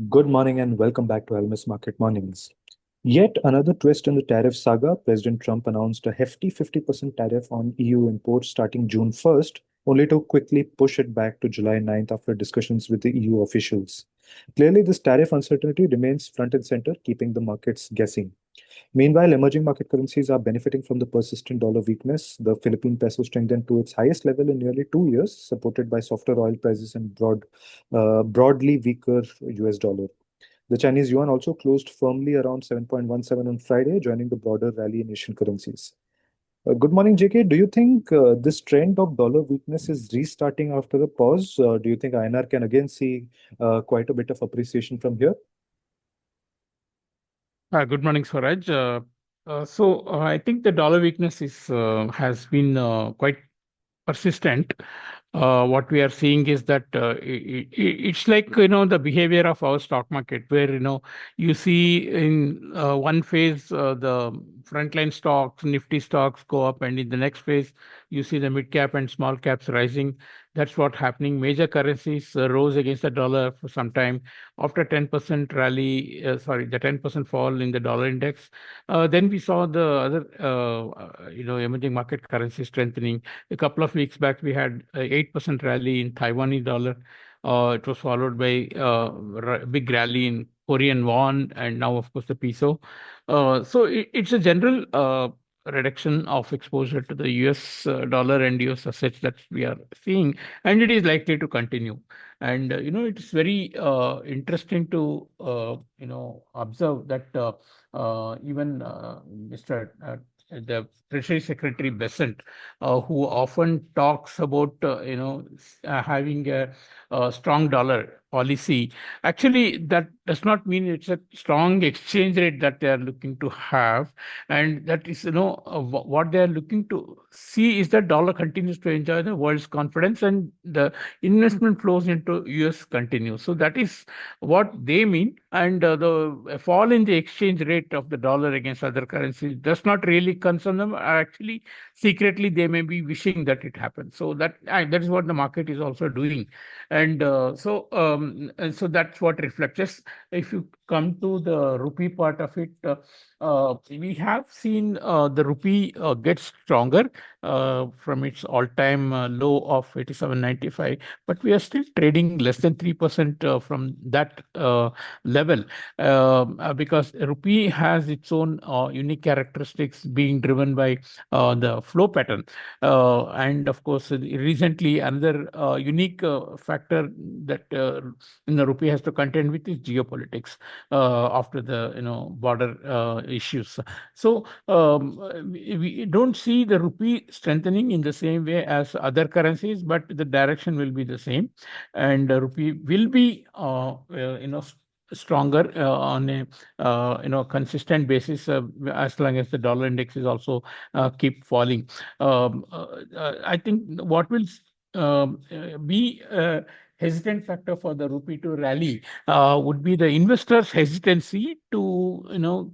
Good morning and welcome back to Almus Market Mornings. Yet another twist in the tariff saga. President Trump announced a hefty 50% tariff on EU imports starting June 1st, only to quickly push it back to July 9th after discussions with the EU officials. Clearly, this tariff uncertainty remains front and center, keeping the markets guessing. Meanwhile, emerging market currencies are benefiting from the persistent dollar weakness. The Philippine peso strengthened to its highest level in nearly 2 years, supported by softer oil prices and broadly weaker US dollar. The Chinese yuan also closed firmly around 7.17 on Friday, joining the broader rally in Asian currencies. Good morning, JK. Do you think this trend of dollar weakness is restarting after a pause? Do you think INR can again see quite a bit of appreciation from here? Good morning, Swaraj. I think the dollar weakness is has been quite persistent. What we are seeing is that it's like the behavior of our stock market, where you see in one phase the frontline stocks, nifty stocks go up, and in the next phase you see the mid cap and small caps rising. That's what happening. Major currencies rose against the dollar for some time. After 10% rally, the 10% fall in the dollar index, then we saw the other emerging market currencies strengthening. A couple of weeks back, we had a 8% rally in Taiwanese dollar. It was followed by big rally in Korean won, and now, of course, the peso. It's a general reduction of exposure to the US dollar and US assets that we are seeing, and it is likely to continue. And it's very interesting to observe that even Mr. The Treasury Secretary Besant, who often talks about having a strong dollar policy. Actually, that does not mean it's a strong exchange rate that they are looking to have, and that is what they are looking to see is that dollar continues to enjoy the world's confidence, and the investment flows into US continues. So that is what they mean, and the fall in the exchange rate of the dollar against other currencies does not really concern them. Actually, secretly they may be wishing that it happens. So that is what the market is also doing, and so that's what reflects. Just if you come to the rupee part of it, we have seen the rupee get stronger from its all-time low of 87.95, but we are still trading less than 3% from that level, because rupee has its own unique characteristics, being driven by the flow pattern. And of course, recently another unique factor that in the rupee has to contend with is geopolitics after the border issues. So we don't see the rupee strengthening in the same way as other currencies, but the direction will be the same, and rupee will be stronger on a consistent basis, as long as the dollar index is also keep falling. I think what will be hesitant factor for the rupee to rally would be the investors' hesitancy to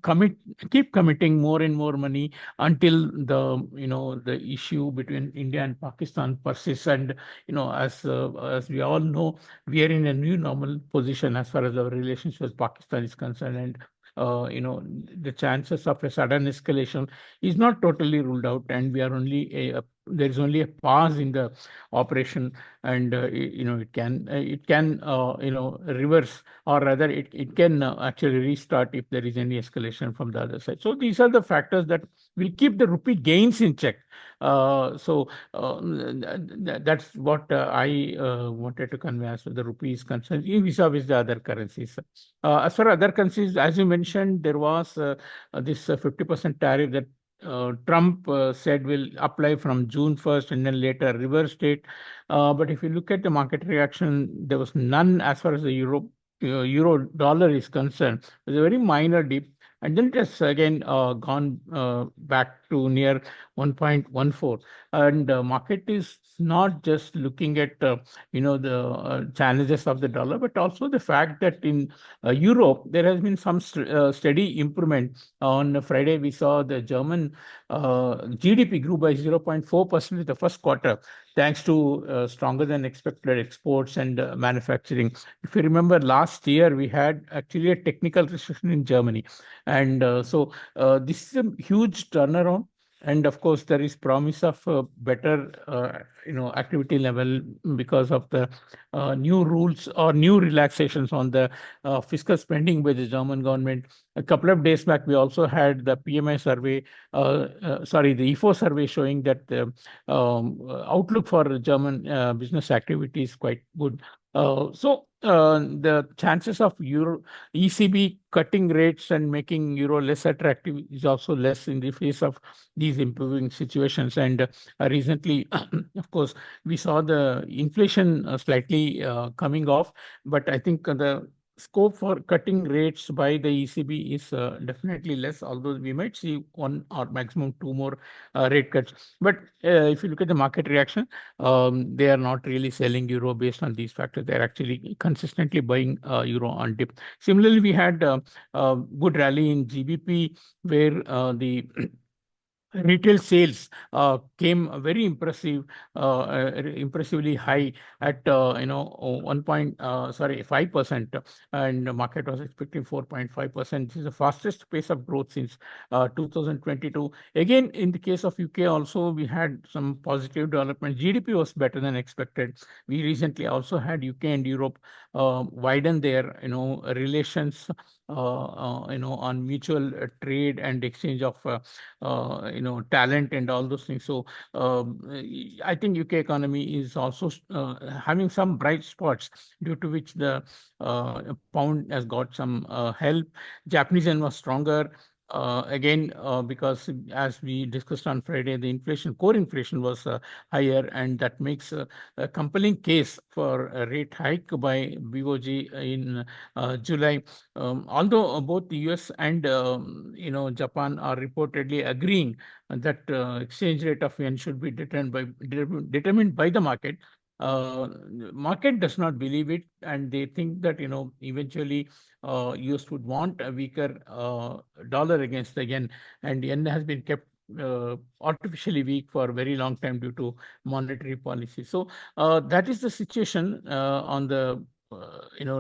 commit, keep committing more and more money until the issue between India and Pakistan persists. And as we all know, we are in a new normal position as far as our relationship with Pakistan is concerned, and the chances of a sudden escalation is not totally ruled out, and we are only there is only a pause in the operation, and it can reverse, or rather it can actually restart if there is any escalation from the other side. So these are the factors that will keep the rupee gains in check. That's what I wanted to convey as far as the rupee is concerned, vis-a-vis the other currencies. As for other countries, as you mentioned, there was this 50% tariff that Trump said will apply from June 1st, and then later reversed it. But if you look at the market reaction, there was none as far as the euro dollar is concerned. It was a very minor dip, and then it has again gone back to near 1.14. and market is not just looking at the challenges of the dollar, but also the fact that in Europe there has been some steady improvement. On Friday, we saw the German GDP grew by 0.4% in the first quarter, thanks to stronger than expected exports and manufacturing. If you remember, last year we had actually a technical recession in Germany, and this is a huge turnaround. And of course, there is promise of better, activity level because of the new rules or new relaxations on the fiscal spending by the German government. A couple of days back, we also had the PMI survey, the IFO survey showing that the outlook for German business activity is quite good. The chances of Euro ECB cutting rates and making euro less attractive is also less in the face of these improving situations. And recently, of course, we saw the inflation slightly coming off, but I think the scope for cutting rates by the ECB is definitely less, although we might see one or maximum two more rate cuts. But if you look at the market reaction, they are not really selling euro based on these factors. They're actually consistently buying euro on dip. Similarly, we had good rally in GBP, where the retail sales came very impressively high at 5%, and the market was expecting 4.5%. This is the fastest pace of growth since 2022. Again, in the case of UK, also we had some positive development. GDP was better than expected. We recently also had UK and Europe widen their relations on mutual trade and exchange of talent and all those things. So I think UK economy is also having some bright spots, due to which the pound has got some help. Japanese yen was stronger. Again, because as we discussed on Friday, the core inflation was higher, and that makes a compelling case for a rate hike by BOJ in July. Although both the US and Japan are reportedly agreeing that exchange rate of yen should be determined by the market. Market does not believe it, and they think that eventually US would want a weaker dollar against the yen, and yen has been kept artificially weak for a very long time due to monetary policy. So that is the situation on the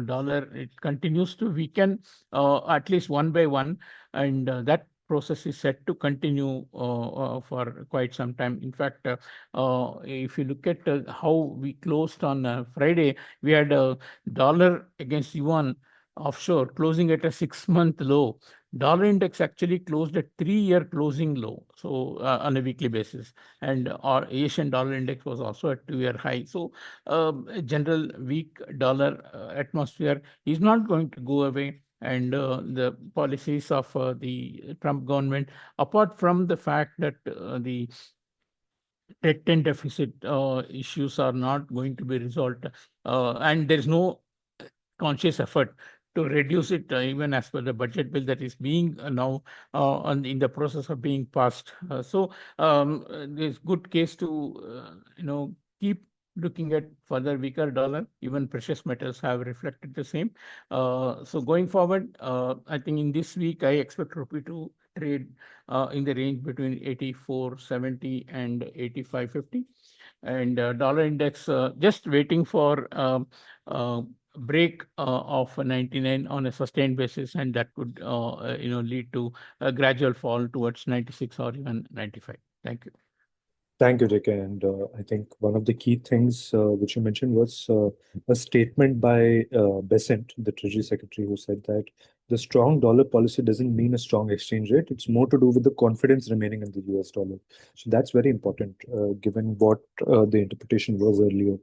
dollar. It continues to weaken at least one by one, and that process is set to continue for quite some time. In fact, if you look at how we closed on Friday, we had a dollar against yuan offshore closing at a 6-month low. Dollar index actually closed at 3-year closing low, so on a weekly basis, and our Asian dollar index was also at 2-year high. So a general weak dollar atmosphere is not going to go away, and the policies of the Trump government, apart from the fact that the debt and deficit issues are not going to be resolved, and there is no conscious effort to reduce it, even as per the budget bill that is being now in the process of being passed. There's good case to keep looking at further weaker dollar. Even precious metals have reflected the same. So going forward, I think in this week I expect rupee to trade in the range between 84.70 and 85.50, and dollar index just waiting for break of 99 on a sustained basis, and that could lead to a gradual fall towards 96 or even 95. Thank you. Thank you, JK. And I think one of the key things which you mentioned was a statement by Besant, the Treasury Secretary, who said that the strong dollar policy doesn't mean a strong exchange rate. It's more to do with the confidence remaining in the US dollar. So that's very important, given what the interpretation was earlier.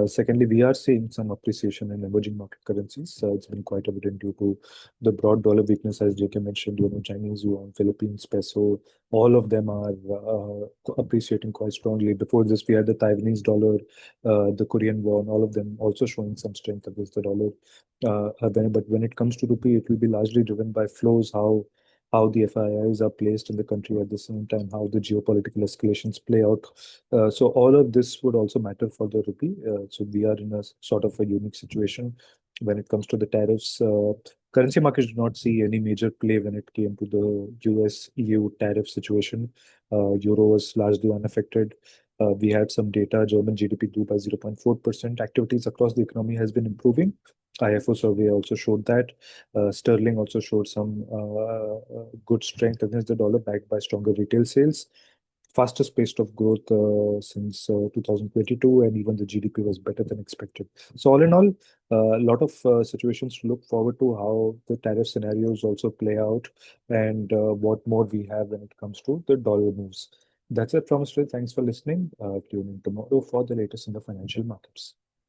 Secondly, we are seeing some appreciation in emerging market currencies. It's been quite evident due to the broad dollar weakness, as JK mentioned, Chinese yuan, Philippines peso, all of them are appreciating quite strongly. Before this, we had the Taiwanese dollar, the Korean won, all of them also showing some strength against the dollar. But when it comes to rupee, it will be largely driven by flows, how how the FIIs are placed in the country at the same time, how the geopolitical escalations play out. So all of this would also matter for the rupee. So we are in a sort of a unique situation when it comes to the tariffs. Currency markets did not see any major play when it came to the US EU tariff situation. Euro was largely unaffected. We had some data. German GDP grew by 0.4%. Activities across the economy has been improving. IFO survey also showed that. Sterling also showed some good strength against the dollar, backed by stronger retail sales. Fastest pace of growth since 2022, and even the GDP was better than expected. So all in all, a lot of situations to look forward to how the tariff scenarios also play out, and what more we have when it comes to the dollar moves. That's it from us today. Thanks for listening. Tune in tomorrow for the latest in the financial markets.